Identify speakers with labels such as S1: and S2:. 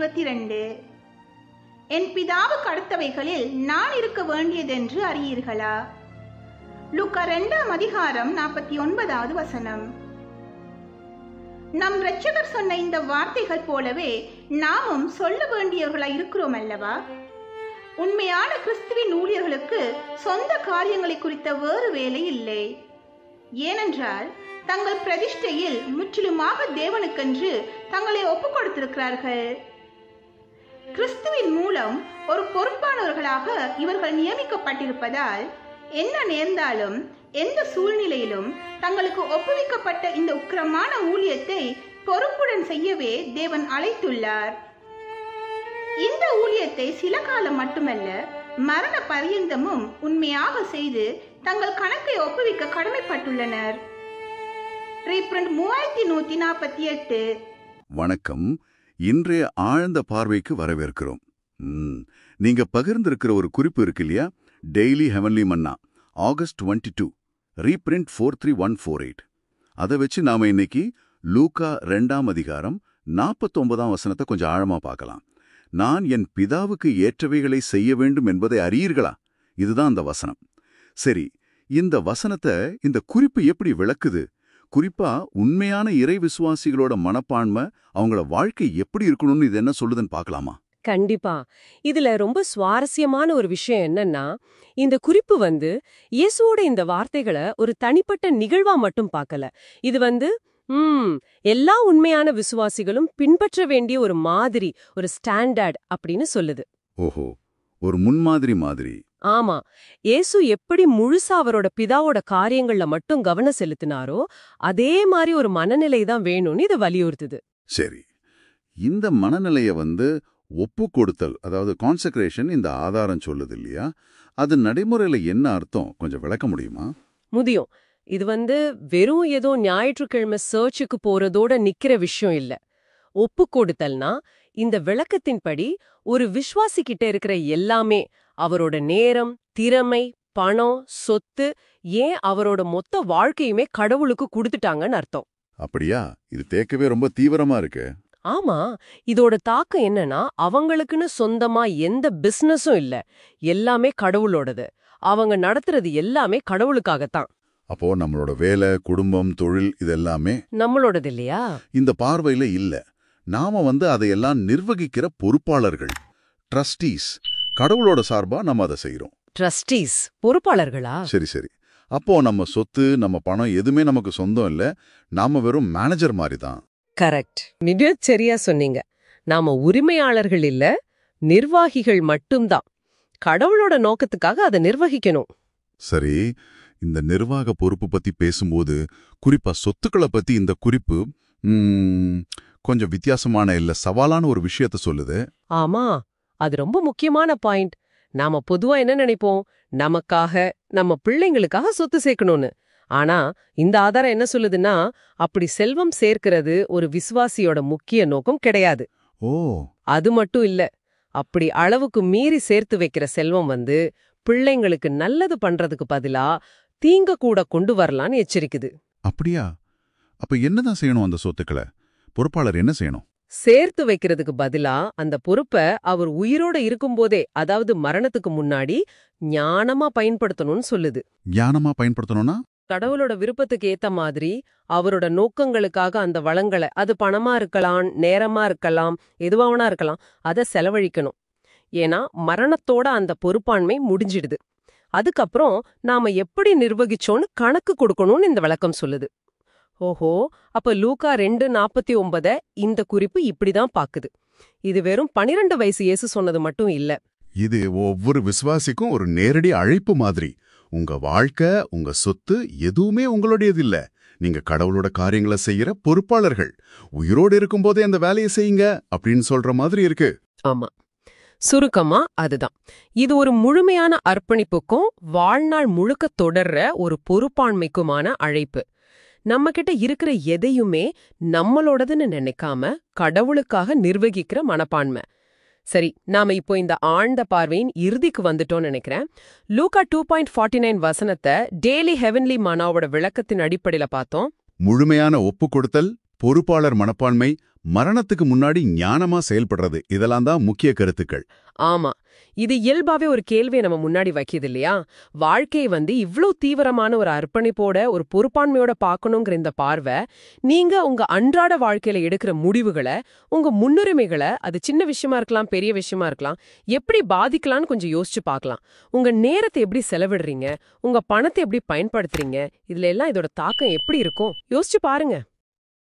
S1: 22. என் பிதாவுக்கு அடுத்தவைகளில் நான் இருக்க வேண்டியதென்று அறியீர்களா? லூக்கா 2:49. நம் இரட்சகர் சொன்ன இந்த வார்த்தைகள் போலவே நாமும் சொல்ல வேண்டியவர்களாய் இருக்கிறோம் அல்லவா? உண்மையான கிறிஸ்துவின் ஊழியர்களுக்கு சொந்த காரியங்களை குறித்த வேறு வேலை இல்லை. ஏனென்றால் தங்கள் பிரதிஷ்டையில் முற்றிலுமாக தேவனுக்கென்று தங்களை ஒப்புக் கொடுத்திருக்கிறார்கள். கிறிஸ்துவின் மூலம் ஒரு பொறுப்பானவர்களாக இவர்கள் நியமிக்கப்பட்டிருப்பதால் என்ன நேர்ந்தாலும் எந்த சூழ்நிலையிலும் தங்களுக்கு ஒப்புவிக்கப்பட்ட இந்த உக்கிரமான ஊழியத்தை பொறுப்புடன் செய்யவே தேவன் அழைத்துள்ளார். இந்த ஊழியத்தை சில காலம் மட்டுமல்ல, மரண பரியந்தமும் உண்மையாக செய்து தங்கள் கணக்கை ஒப்புவிக்க கடமைப்பட்டுள்ளனர். ரீப்ரிண்ட் 3148.
S2: வணக்கம். இன்றைய ஆழ்ந்த பார்வைக்கு வரவேற்கிறோம். நீங்க பகிர்ந்திருக்கிற ஒரு குறிப்பு இருக்கு இல்லையா? டெய்லி ஹெவன்லி மன்னா, August 22, ரீப்ரிண்ட் 43148. அதை வச்சு நாம இன்னைக்கு லூக்கா 2:49 கொஞ்சம் ஆழமா பார்க்கலாம். நான் என் பிதாவுக்கு ஏற்றவைகளை செய்ய வேண்டும் என்பதை அறியீர்களா? இதுதான் அந்த வசனம். சரி, இந்த வசனத்தை இந்த குறிப்பு எப்படி விளக்குது? குறிப்பா உண்மையான இறை விசுவாசிகளோட மனப்பான்மை, அவங்கள வாழ்க்கை எப்படி இருக்கணும்னு இது என்ன சொல்லுதுன்னு பார்க்கலாமா?
S3: கண்டிப்பா. இதுல ரொம்ப சுவாரஸ்யமான ஒரு விஷயம் என்னன்னா, இந்த குறிப்பு இயேசுவோட இந்த வார்த்தைகளை ஒரு தனிப்பட்ட நிகழ்வா மட்டும் பார்க்கல. இது எல்லா உண்மையான விசுவாசிகளும் பின்பற்ற வேண்டிய ஒரு மாதிரி, ஒரு ஸ்டாண்டர்ட் அப்படின்னு சொல்லுது.
S2: ஓஹோ, ஒரு முன்மாதிரி மாதிரி.
S3: ஆமா. இயேசு எப்படி முழுசா அவரோட பிதாவோட காரியங்கள்ல மட்டும் கவனம் செலுத்தினாரோ அதே மாதிரி ஒரு மனநிலை தான் வேணும்னு இதை வலியுறுத்துது.
S2: சரி, இந்த மனநிலைய ஒப்பு கொடுத்தல், அதாவது கான்செக்ரேஷன், இந்த ஆதாரம் சொல்லுது இல்லையா? அது நடைமுறையில என்ன அர்த்தம், கொஞ்சம் விளக்க முடியுமா?
S3: முடியும். இது வெறும் ஏதோ ஞாயிற்றுக்கிழமை சர்ச்சுக்கு போறதோட நிக்கிற விஷயம் இல்ல. ஒப்பு கொடுத்தல்னா இந்த விளக்கத்தின்படி ஒரு விசுவாசி கிட்ட இருக்கிற எல்லாமே, அவரோட நேரம், திறமை, பணம், சொத்து, ஏன் அவரோட மொத்த வாழ்க்கையுமே கடவுளுக்கு கொடுத்துட்டாங்கன்னு அர்த்தம்.
S2: அப்படியா? இது கேட்கவே ரொம்ப தீவிரமா இருக்கு.
S3: ஆமா. இதோட தாக்கம் என்னன்னா, அவங்களுக்குன்னு சொந்தமா எந்த பிசினஸும் இல்ல, எல்லாமே கடவுளோடது. அவங்க நடத்துறது எல்லாமே கடவுளுக்காகத்தான்.
S2: அப்போ நம்மளோட வேலை, குடும்பம், தொழில் இதெல்லாமே
S3: நம்மளோடது இல்லையா?
S2: இந்த பார்வையில இல்ல. நாம அதையெல்லாம் நிர்வகிக்கிற பொறுப்பாளர்கள், ட்ரஸ்டீஸ். கடவுளோட சார்பா நம்ம அதை செய்யறோம்.
S3: ட்ரஸ்டீஸ், பொறுப்பாளர்களா?
S2: சரி சரி. அப்போ நம்ம சொத்து, நம்ம பணம் எதுவுமே நமக்கு சொந்தம் இல்ல. நாம வெறும் மேனேஜர் மாதிரி தான்.
S3: கரெக்ட். மிக சரியா சொன்னீங்க. நாம உரிமையாளர்கள் இல்ல, நிர்வாகிகள் மட்டும்தான். கடவுளோட நோக்கத்துக்காக அதை நிர்வகிக்கணும்.
S2: சரி, இந்த நிர்வாக பொறுப்பு பத்தி பேசும்போது, குறிப்பா சொத்துக்களை பத்தி இந்த குறிப்பு கொஞ்சம் வித்தியாசமான இல்ல சவாலான ஒரு விஷயத்த சொல்லுது.
S3: ஆமா, அது ரொம்ப முக்கியமான பாயிண்ட். நாம பொதுவா என்ன நினைப்போம், நமக்காக, நம்ம பிள்ளைங்களுக்காக சொத்து சேர்க்கணும்னு. ஆனா இந்த ஆதாரம் என்ன சொல்லுதுன்னா, அப்படி செல்வம் சேர்க்கிறது ஒரு விசுவாசியோட முக்கிய நோக்கம் கிடையாது.
S2: ஓ,
S3: அது மட்டும் இல்ல, அப்படி அளவுக்கு மீறி சேர்த்து வைக்கிற செல்வம் பிள்ளைங்களுக்கு நல்லது பண்றதுக்கு பதிலா தீங்க கூட கொண்டு வரலான்னு எச்சரிக்குது.
S2: அப்படியா? அப்ப என்னதான் செய்யணும்? அந்த சொத்துக்களை பொறுப்பாளர் என்ன செய்யணும்?
S3: சேர்த்து வைக்கிறதுக்கு பதிலா அந்த பொறுப்பை அவர் உயிரோட இருக்கும்போதே, அதாவது மரணத்துக்கு முன்னாடி ஞானமா பயன்படுத்தணும்னு சொல்லுது.
S2: ஞானமா பயன்படுத்தணும்னா?
S3: கடவுளோட விருப்பத்துக்கு ஏத்த மாதிரி அவரோட நோக்கங்களுக்காக அந்த வளங்களை, அது பணமா இருக்கலாம், நேரமா இருக்கலாம், எதுவாவனா இருக்கலாம், அதை செலவழிக்கணும். ஏன்னா மரணத்தோட அந்த பொறுப்பாண்மை முடிஞ்சிடுது. அதுக்கப்புறம் நாம எப்படி நிர்வகிச்சோன்னு கணக்கு கொடுக்கணும்னு இந்த விளக்கம் சொல்லுது. ஓஹோ, அப்ப லூக்கா 2:49 இந்த குறிப்பு இப்படிதான் பாக்குது. இது வெறும் 12 வயசு இயேசு சொன்னது மட்டும் இல்ல.
S2: இது ஒவ்வொரு விசுவாசிக்கும் ஒரு நேரடி அழைப்பு மாதிரி. உங்க வாழ்க்கை, உங்க சொத்து எதுவுமே உங்களுடையது இல்ல. நீங்க கடவுளோட காரியங்களை செய்யற பொறுப்பாளர்கள். உயிரோடு இருக்கும்போதே அந்த வேலையை செய்யுங்க அப்படின்னு சொல்ற மாதிரி இருக்கு.
S3: ஆமா, சுருக்கமா அதுதான். இது ஒரு முழுமையான அர்ப்பணிப்புக்கும் வாழ்நாள் முழுக்க தொடர்ற ஒரு பொறுப்பாண்மைக்குமான அழைப்பு. நம்ம கிட்ட இருக்கிற எதையுமே நம்மளோடதுன்னு நினைக்காம கடவுளுக்காக நிர்வகிக்கிற மனப்பான்மை. சரி, நாம இப்போ இந்த ஆழ்ந்த பார்வையின் இறுதிக்கு வந்துட்டோம்னு நினைக்கிறேன். லூக்கா 2:49 வசனத்தை டெய்லி ஹெவன்லி மனாவோட விளக்கத்தின் அடிப்படையில பார்த்தோம்.
S2: முழுமையான ஒப்பு கொடுத்தல், பொறுப்பாளர் மனப்பான்மை, மரணத்துக்கு முன்னாடி ஞானமா செயல்படுறது இதெல்லாம் தான் முக்கிய கருத்துக்கள்.
S3: ஆமா, இது இயல்பாவே ஒரு கேள்வியை நம்ம முன்னாடி வைக்கிது இல்லையா? வாழ்க்கையை இவ்ளோ தீவிரமான ஒரு அர்ப்பணிப்போட ஒரு பொறுப்பாண்மையோட பார்க்கணுங்கிற இந்த பார்வை, நீங்க உங்க அன்றாட வாழ்க்கையில எடுக்கிற முடிவுகளை, உங்க முன்னுரிமைகளை, அது சின்ன விஷயமா இருக்கலாம், பெரிய விஷயமா இருக்கலாம், எப்படி பாதிக்கலாம்னு கொஞ்சம் யோசிச்சு பார்க்கலாம். உங்க நேரத்தை எப்படி செலவிடுறீங்க, உங்க பணத்தை எப்படி பயன்படுத்துறீங்க, இதுல எல்லாம் இதோட தாக்கம் எப்படி இருக்கும் யோசிச்சு பாருங்க.